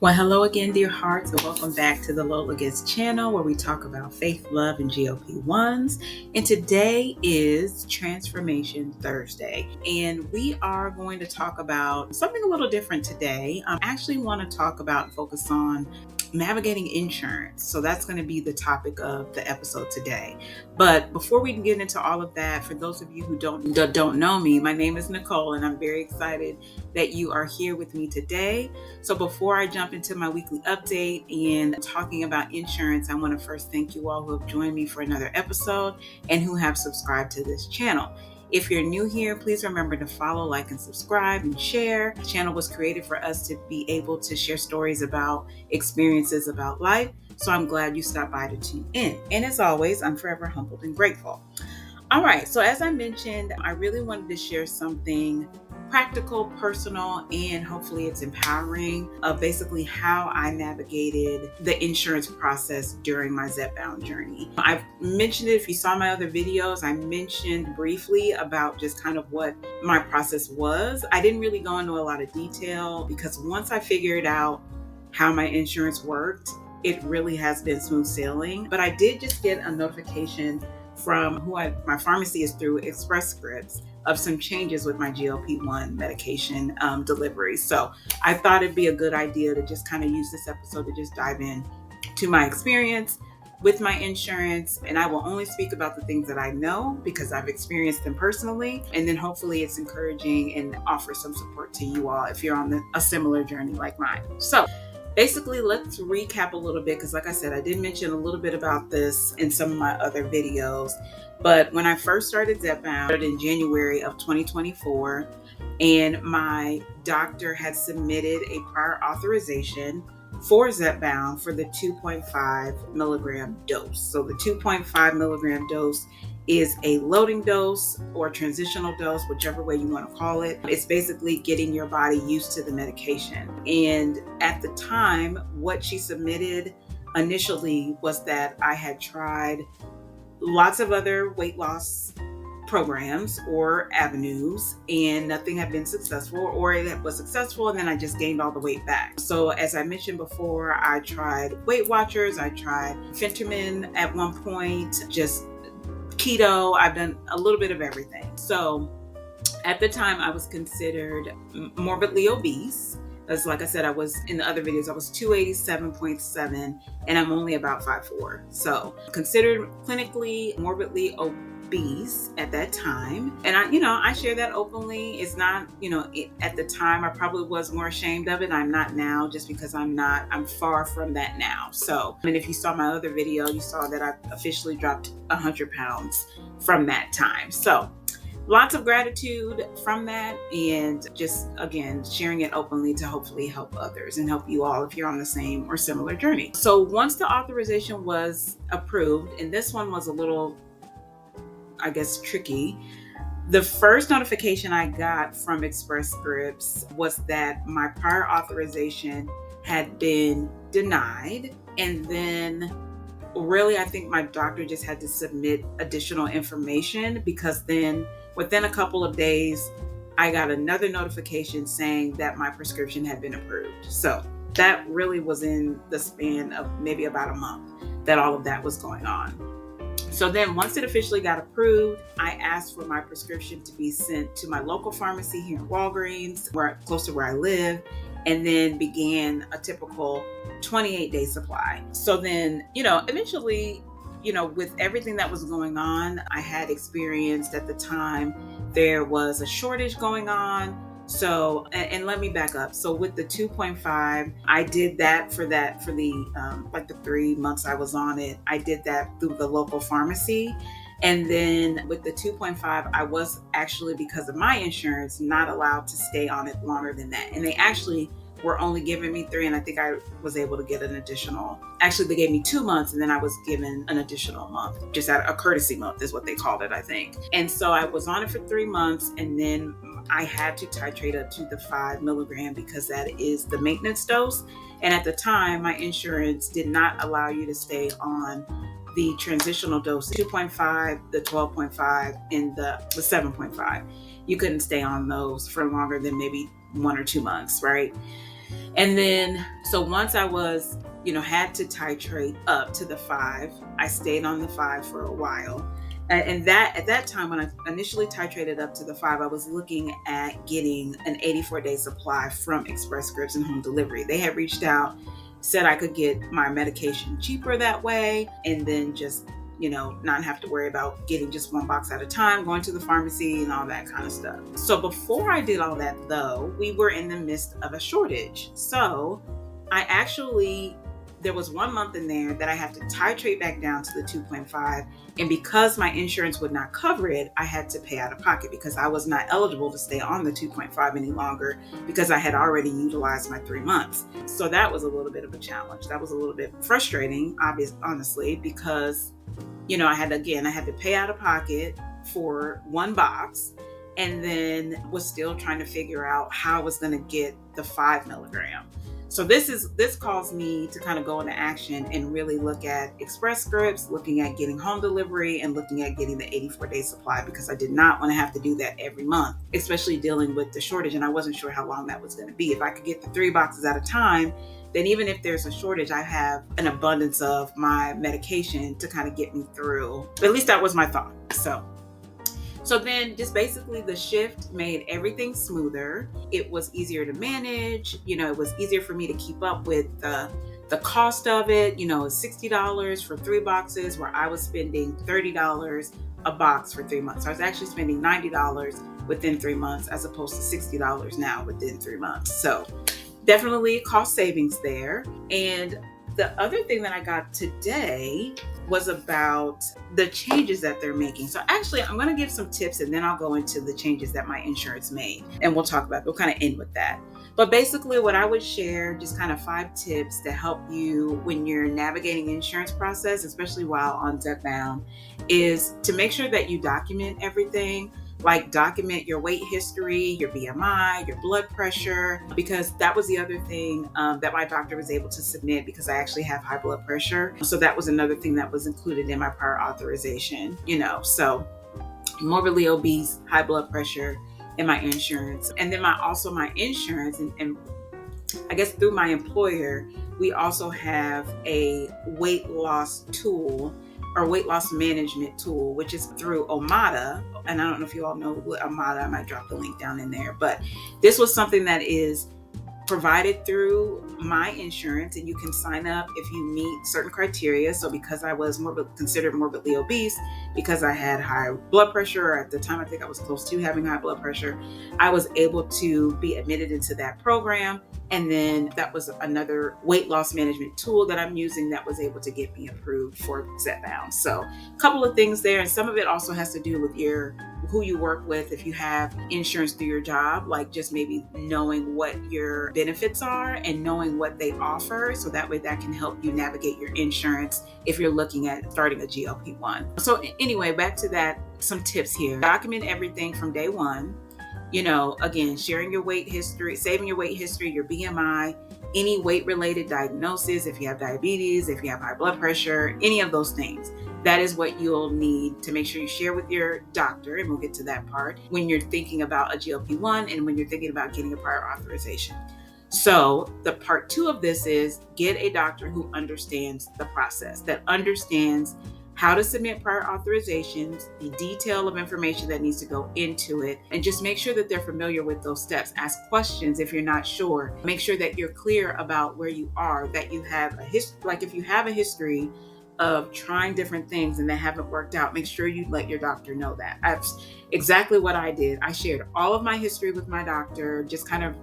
Well, hello again, dear hearts, and welcome back to the Lola Gets channel where we talk about faith, love, and GLP-1s. And today is Transformation Thursday, and we are going to talk about something a little different today. I actually want to talk about and focus on navigating insurance. So that's going to be the topic of the episode today. But before we get into all of that, for those of you who don't know me, my name is Nicole, and I'm very excited that you are here with me today. So before I jump into my weekly update and talking about insurance, I want to first thank you all who have joined me for another episode and who have subscribed to this channel. If you're new here, please remember to follow, like, and subscribe and share. The channel was created for us to be able to share stories about experiences about life. So I'm glad you stopped by to tune in. And as always, I'm forever humbled and grateful. All right, so as I mentioned, I really wanted to share something practical, personal, and hopefully it's empowering of basically how I navigated the insurance process during my Zepbound journey. I've mentioned it. If you saw my other videos, I mentioned briefly about just kind of what my process was. I didn't really go into a lot of detail because once I figured out how my insurance worked, it really has been smooth sailing. But I did just get a notification from my pharmacy is through Express Scripts of some changes with my GLP-1 medication delivery. So I thought it'd be a good idea to just kind of use this episode to just dive in to my experience with my insurance. And I will only speak about the things that I know because I've experienced them personally. And then hopefully it's encouraging and offers some support to you all if you're on a similar journey like mine. So basically, let's recap a little bit because like I said, I did mention a little bit about this in some of my other videos. But when I first started Zepbound in January of 2024, and my doctor had submitted a prior authorization for Zepbound for the 2.5 milligram dose. So the 2.5 milligram dose is a loading dose or transitional dose, whichever way you want to call it. It's basically getting your body used to the medication. And at the time, what she submitted initially was that I had tried lots of other weight loss programs or avenues and nothing had been successful, or it was successful and then I just gained all the weight back. So as I mentioned before, I tried Weight Watchers, I tried Fenterman at one point, just keto. I've done a little bit of everything. So at the time I was considered morbidly obese. As like I said, I was in the other videos, I was 287.7 and I'm only about 5'4". So considered clinically morbidly obese at that time. And I share that openly. It's not, at the time I probably was more ashamed of it. I'm not now, just because I'm far from that now. So, if you saw my other video, you saw that I officially dropped 100 pounds from that time. So lots of gratitude from that, and just again sharing it openly to hopefully help others and help you all if you're on the same or similar journey. So once the authorization was approved, and this one was a little, I guess, tricky. The first notification I got from Express Scripts was that my prior authorization had been denied, and then really I think my doctor just had to submit additional information, because then within a couple of days I got another notification saying that my prescription had been approved. So that really was in the span of maybe about a month that all of that was going on. So then once it officially got approved, I asked for my prescription to be sent to my local pharmacy here in Walgreens, close to where I live, and then began a typical 28-day supply. So then, eventually, with everything that was going on, I had experienced at the time there was a shortage going on. So, and let me back up. So with the 2.5, I did that for the 3 months I was on it. I did that through the local pharmacy. And then with the 2.5, I was actually, because of my insurance, not allowed to stay on it longer than that. And they actually were only giving me 3, and I think I was able to get an additional, actually they gave me 2 months, and then I was given an additional month, just at a courtesy month is what they called it, I think. And so I was on it for 3 months, and then I had to titrate up to the 5 milligram because that is the maintenance dose. And at the time, my insurance did not allow you to stay on the transitional dose, 2.5, the 12.5, and the 7.5. You couldn't stay on those for longer than maybe 1 or 2 months, right? And then, so once I was, had to titrate up to the 5, I stayed on the 5 for a while. And that at that time, when I initially titrated up to the 5, I was looking at getting an 84-day supply from Express Scripts and home delivery. They had reached out, said I could get my medication cheaper that way, and then just not have to worry about getting just one box at a time, going to the pharmacy and all that kind of stuff. So before I did all that, though, we were in the midst of a shortage. So there was 1 month in there that I had to titrate back down to the 2.5. And because my insurance would not cover it, I had to pay out of pocket because I was not eligible to stay on the 2.5 any longer because I had already utilized my 3 months. So that was a little bit of a challenge. That was a little bit frustrating, honestly, because I had to pay out of pocket for one box, and then was still trying to figure out how I was going to get the 5 milligram. So this caused me to kind of go into action and really look at Express Scripts, looking at getting home delivery, and looking at getting the 84-day supply, because I did not want to have to do that every month, especially dealing with the shortage. And I wasn't sure how long that was going to be. If I could get the 3 boxes at a time, then even if there's a shortage, I have an abundance of my medication to kind of get me through. At least that was my thought. So then just basically the shift made everything smoother. It was easier to manage. It was easier for me to keep up with the cost of it. It's $60 for 3 boxes, where I was spending $30 a box for 3 months. So I was actually spending $90 within 3 months as opposed to $60 now within 3 months. So definitely cost savings there. And the other thing that I got today was about the changes that they're making. So actually, I'm going to give some tips, and then I'll go into the changes that my insurance made, and we'll kind of end with that. But basically what I would share, just kind of 5 tips to help you when you're navigating the insurance process, especially while on Zepbound, is to make sure that you document everything. Like document your weight history, your BMI, your blood pressure, because that was the other thing that my doctor was able to submit, because I actually have high blood pressure. So that was another thing that was included in my prior authorization, so morbidly obese, high blood pressure, and my insurance. And then my insurance, and I guess through my employer, we also have a weight loss tool or weight loss management tool, which is through Omada. And I don't know if you all know what Omada, I might drop the link down in there, but this was something that is provided through my insurance, and you can sign up if you meet certain criteria. So because I was considered morbidly obese, because I had high blood pressure, or at the time I think I was close to having high blood pressure, I was able to be admitted into that program. And then that was another weight loss management tool that I'm using that was able to get me approved for Zepbound. So a couple of things there. And some of it also has to do with who you work with. If you have insurance through your job, like just maybe knowing what your benefits are and knowing what they offer. So that way that can help you navigate your insurance if you're looking at starting a GLP-1. So anyway, back to that, some tips here. Document everything from day one. Again, sharing your weight history, saving your weight history, your BMI, any weight-related diagnoses, if you have diabetes, if you have high blood pressure, any of those things. That is what you'll need to make sure you share with your doctor, and we'll get to that part, when you're thinking about a GLP-1 and when you're thinking about getting a prior authorization. So the part 2 of this is get a doctor who understands the process, that understands how to submit prior authorizations, the detail of information that needs to go into it, and just make sure that they're familiar with those steps. Ask questions if you're not sure. Make sure that you're clear about where you are, that you have a history. Like if you have a history of trying different things and they haven't worked out, make sure you let your doctor know that. That's exactly what I did. I shared all of my history with my doctor, just kind of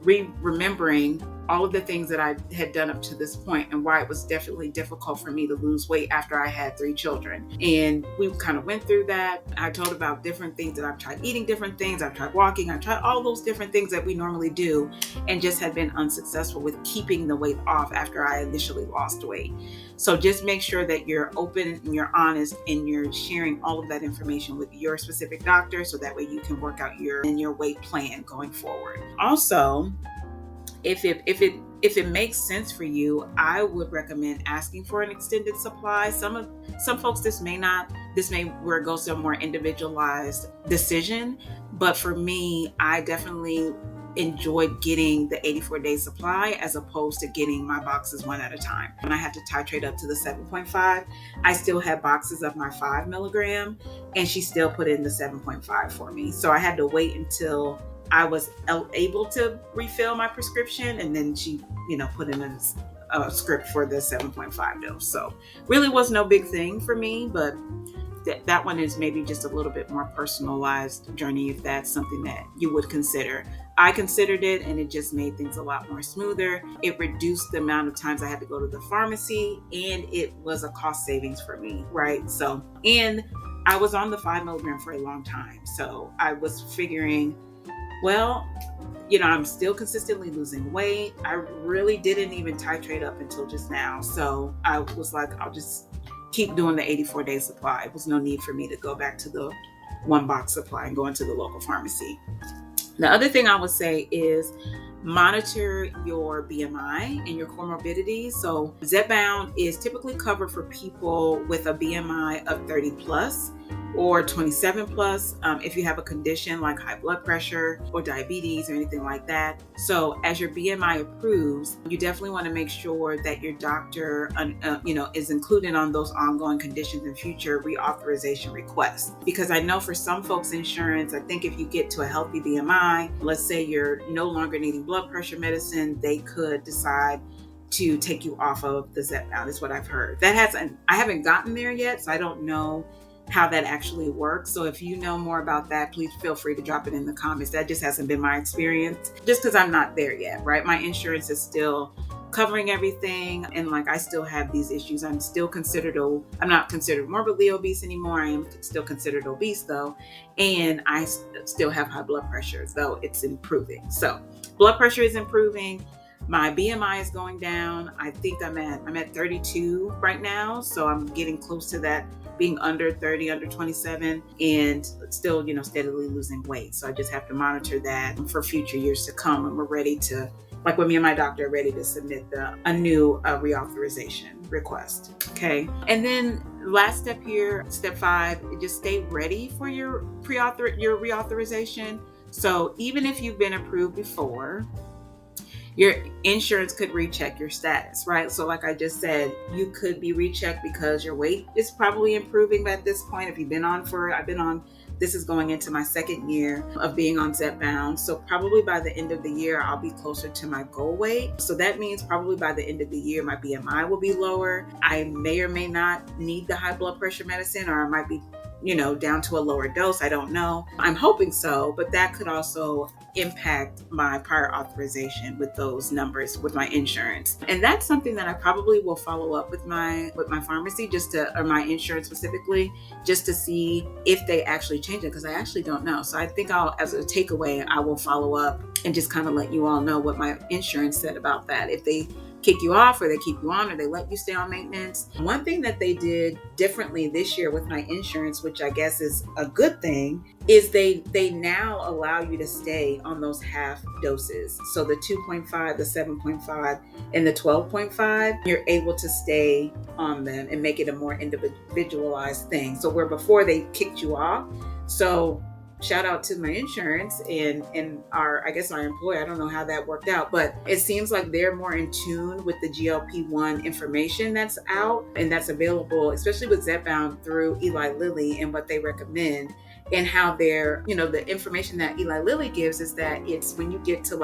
remembering all of the things that I had done up to this point and why it was definitely difficult for me to lose weight after I had 3 children. And we kind of went through that. I told about different things that I've tried, eating different things. I've tried walking. I've tried all those different things that we normally do, and just had been unsuccessful with keeping the weight off after I initially lost weight. So just make sure that you're open and you're honest and you're sharing all of that information with your specific doctor, so that way you can work out your weight plan going forward. Also, if it makes sense for you, I would recommend asking for an extended supply. Some folks, this may where it goes to a more individualized decision. But for me, I definitely enjoyed getting the 84-day supply as opposed to getting my boxes one at a time. When I had to titrate up to the 7.5, I still had boxes of my 5 milligram, and she still put in the 7.5 for me. So I had to wait until I was able to refill my prescription, and then she, put in a script for the 7.5 dose. So really was no big thing for me, but that one is maybe just a little bit more personalized journey if that's something that you would consider. I considered it, and it just made things a lot more smoother. It reduced the amount of times I had to go to the pharmacy, and it was a cost savings for me, right? So, and I was on the 5 milligram for a long time. So I was figuring, well, I'm still consistently losing weight. I really didn't even titrate up until just now. So I was like, I'll just keep doing the 84-day supply. There was no need for me to go back to the 1 box supply and go into the local pharmacy. The other thing I would say is monitor your BMI and your comorbidities. So Zepbound is typically covered for people with a BMI of 30 plus or 27 plus, if you have a condition like high blood pressure or diabetes or anything like that. So as your BMI improves, you definitely want to make sure that your doctor, is included on those ongoing conditions and future reauthorization requests. Because I know for some folks' insurance, I think if you get to a healthy BMI, let's say you're no longer needing blood pressure medicine, they could decide to take you off of the Zepbound, is what I've heard. I haven't gotten there yet, so I don't know how that actually works. So if you know more about that, please feel free to drop it in the comments. That just hasn't been my experience, just because I'm not there yet, right? My insurance is still covering everything, and I still have these issues. I'm not considered morbidly obese anymore. I am still considered obese though, and I still have high blood pressure, though it's improving. So blood pressure is improving. My BMI is going down. I think I'm at 32 right now, so I'm getting close to that, being under 30, under 27, and still, steadily losing weight. So I just have to monitor that for future years to come when we're ready to, when me and my doctor are ready to submit a new reauthorization request. Okay. And then last step here, step 5, just stay ready for your reauthorization. So even if you've been approved before, your insurance could recheck your status, right? So like I just said, you could be rechecked because your weight is probably improving at this point. If this is going into my 2nd year of being on Zepbound. So probably by the end of the year, I'll be closer to my goal weight. So that means probably by the end of the year, my BMI will be lower. I may or may not need the high blood pressure medicine, or I might be down to a lower dose. I don't know. I'm hoping so, but that could also impact my prior authorization with those numbers with my insurance. And that's something that I probably will follow up with my pharmacy, or my insurance specifically, just to see if they actually change it, because I actually don't know. So I think as a takeaway, I will follow up and just kind of let you all know what my insurance said about that. If they kick you off, or they keep you on, or they let you stay on maintenance. One thing that they did differently this year with my insurance, which I guess is a good thing, is they now allow you to stay on those half doses. So the 2.5, the 7.5, and the 12.5, you're able to stay on them and make it a more individualized thing. So where before they kicked you off. So shout out to my insurance and our employer. I don't know how that worked out, but it seems like they're more in tune with the GLP-1 information that's out and that's available, especially with Zepbound through Eli Lilly and what they recommend, and how they're, the information that Eli Lilly gives is that it's when you get to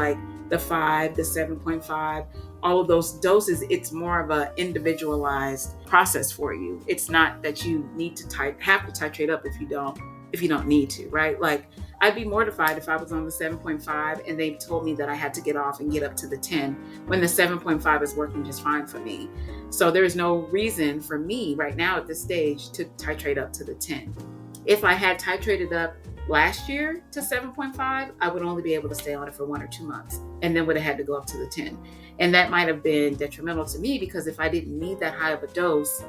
the 5, the 7.5, all of those doses, it's more of an individualized process for you. It's not that you need to have to titrate up if you don't need to, right? I'd be mortified if I was on the 7.5 and they told me that I had to get off and get up to the 10 when the 7.5 is working just fine for me. So there is no reason for me right now at this stage to titrate up to the 10. If I had titrated up last year to 7.5, I would only be able to stay on it for 1 or 2 months, and then would have had to go up to the 10. And that might have been detrimental to me, because if I didn't need that high of a dose,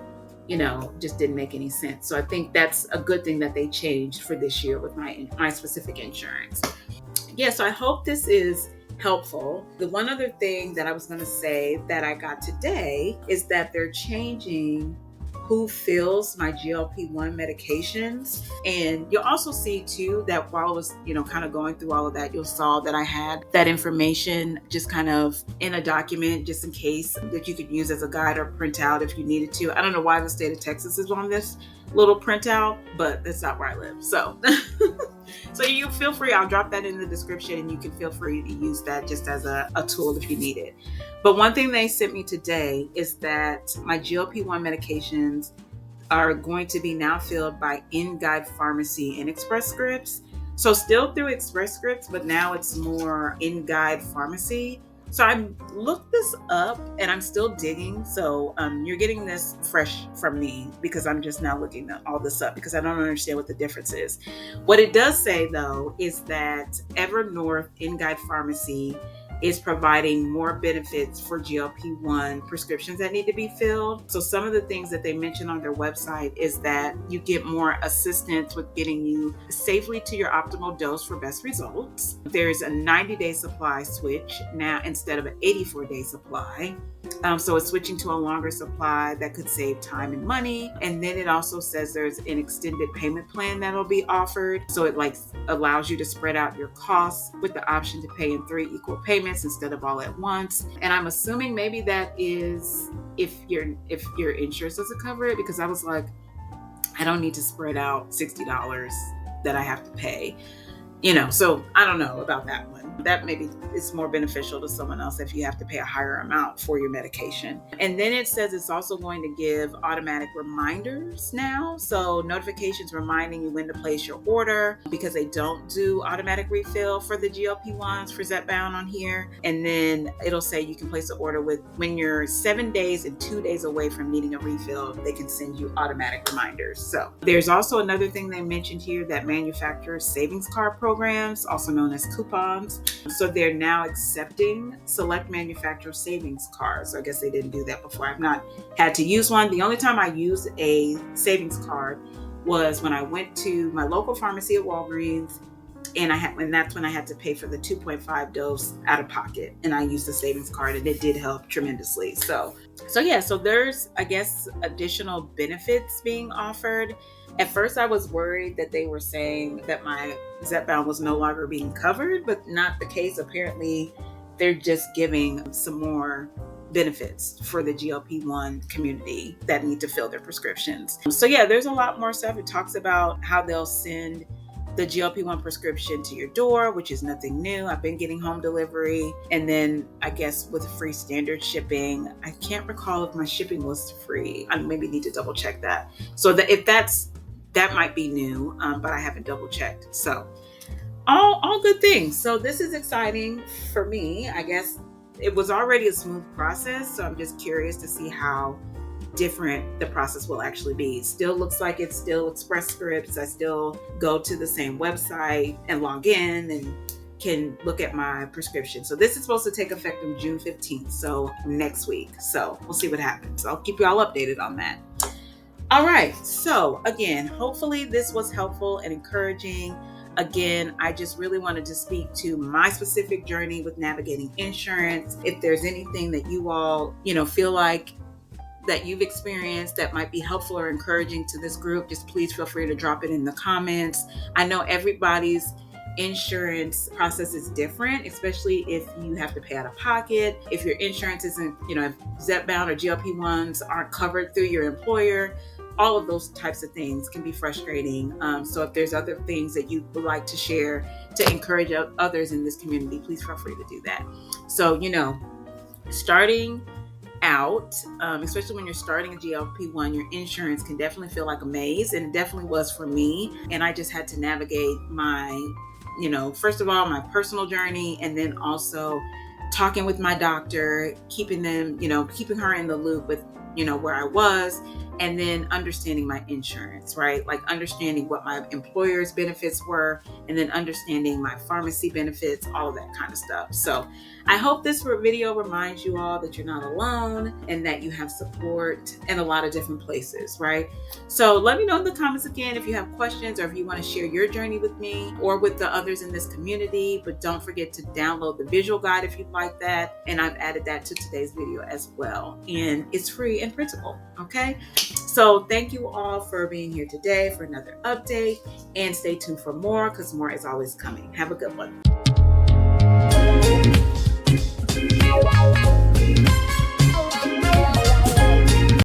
just didn't make any sense. So I think that's a good thing that they changed for this year with my specific insurance. Yeah, so I hope this is helpful. The one other thing that I was going to say that I got today is that they're changing who fills my GLP-1 medications. And you'll also see too that while I was, kind of going through all of that, you'll saw that I had that information just kind of in a document, just in case, that you could use as a guide or print out if you needed to. I don't know why the state of Texas is on this little printout, but that's not where I live. So so you feel free, I'll drop that in the description, and you can feel free to use that just as a tool if you need it. But one thing they sent me today is that my GLP-1 medications are going to be now filled by in-guide pharmacy and Express Scripts. So still through Express Scripts, but now it's more in-guide pharmacy. So I looked this up and I'm still digging. So you're getting this fresh from me because I'm just now looking all this up because I don't understand what the difference is. What it does say though is that Ever North in-guide pharmacy is providing more benefits for GLP-1 prescriptions that need to be filled. So some of the things that they mention on their website is that you get more assistance with getting you safely to your optimal dose for best results. There's a 90-day supply switch now instead of an 84-day supply. So it's switching to a longer supply that could save time and money. And then it also says there's an extended payment plan that'll be offered. So it allows you to spread out your costs with the option to pay in 3 equal payments instead of all at once. And I'm assuming maybe that is if your insurance doesn't cover it, because I was like, I don't need to spread out $60 that I have to pay. So I don't know about that one. That maybe it's more beneficial to someone else if you have to pay a higher amount for your medication. And then it says it's also going to give automatic reminders now. So notifications reminding you when to place your order, because they don't do automatic refill for the GLP-1s for Zepbound on here. And then it'll say you can place an order when you're 7 days and 2 days away from needing a refill, they can send you automatic reminders. So there's also another thing they mentioned here, that manufacturer savings card programs, also known as coupons. So they're now accepting select manufacturer savings cards. So I guess they didn't do that before. I've not had to use one. The only time I used a savings card was when I went to my local pharmacy at Walgreens, and that's when I had to pay for the 2.5 dose out of pocket. And I used the savings card, and it did help tremendously. So there's, I guess, additional benefits being offered. At first, I was worried that they were saying that my Zepbound was no longer being covered, but not the case. Apparently, they're just giving some more benefits for the GLP-1 community that need to fill their prescriptions. So there's a lot more stuff. It talks about how they'll send the GLP-1 prescription to your door, which is nothing new. I've been getting home delivery. And then I guess with free standard shipping, I can't recall if my shipping was free. I maybe need to double check that. So that might be new, but I haven't double checked. So all good things. So this is exciting for me. I guess it was already a smooth process. So I'm just curious to see how different the process will actually be. It still looks like it's still Express Scripts. I still go to the same website and log in and can look at my prescription. So this is supposed to take effect on June 15th. So next week. So we'll see what happens. I'll keep you all updated on that. All right. So again, hopefully this was helpful and encouraging. Again, I just really wanted to speak to my specific journey with navigating insurance. If there's anything that you all, feel like that you've experienced that might be helpful or encouraging to this group, just please feel free to drop it in the comments. I know everybody's insurance process is different, especially if you have to pay out of pocket, if your insurance isn't, if Zepbound or GLP-1s aren't covered through your employer. All of those types of things can be frustrating. So if there's other things that you would like to share to encourage others in this community, please feel free to do that. So, starting out, especially when you're starting a GLP-1, your insurance can definitely feel like a maze, and it definitely was for me. And I just had to navigate my, first of all, my personal journey, and then also talking with my doctor, keeping her in the loop with, where I was, and then understanding my insurance, right? Like understanding what my employer's benefits were, and then understanding my pharmacy benefits, all of that kind of stuff. So I hope this video reminds you all that you're not alone and that you have support in a lot of different places, right? So let me know in the comments again if you have questions or if you want to share your journey with me or with the others in this community. But don't forget to download the visual guide if you'd like that. And I've added that to today's video as well. And it's free and printable, okay? So thank you all for being here today for another update, and stay tuned for more because more is always coming. Have a good one.